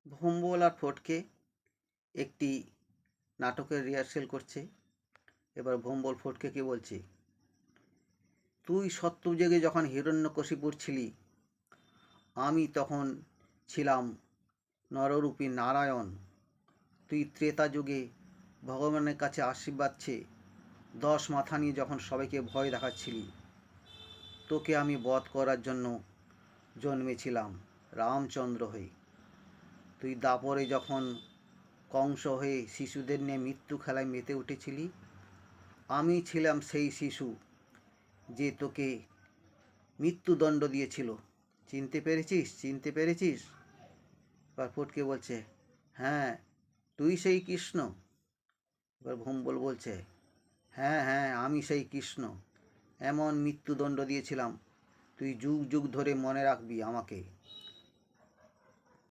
ভোম্বল আর ফটকে একটি নাটকের রিহার্সেল করছে। এবার ভোম্বল ফটকেকে বলছে, তুই সত্যযুগে যখন হিরণ্যকশিপুর ছিলি, আমি তখন ছিলাম নররূপী নারায়ণ। তুই ত্রেতা যুগে ভগবানের কাছে আশীর্বাদ চেয়ে 10 মাথা নিয়ে যখন সবাইকে ভয় দেখাচ্ছিলি, তোকে আমি বধ করার জন্য জন্মেছিলাম রামচন্দ্র হয়ে। তুই দাপরে যখন কংস হয়ে শিশুদের নিয়ে মৃত্যু খেলায় মেতে উঠেছিলি, আমি ছিলাম সেই শিশু যে তোকে মৃত্যুদণ্ড দিয়েছিল। চিনতে পেরেছিস? এবার ফটকে বলছে, হ্যাঁ, তুই সেই কৃষ্ণ? এবার ভোম্বল বলছে, হ্যাঁ হ্যাঁ, আমি সেই কৃষ্ণ। এমন মৃত্যুদণ্ড দিয়েছিলাম, তুই যুগ যুগ ধরে মনে রাখবি আমাকে।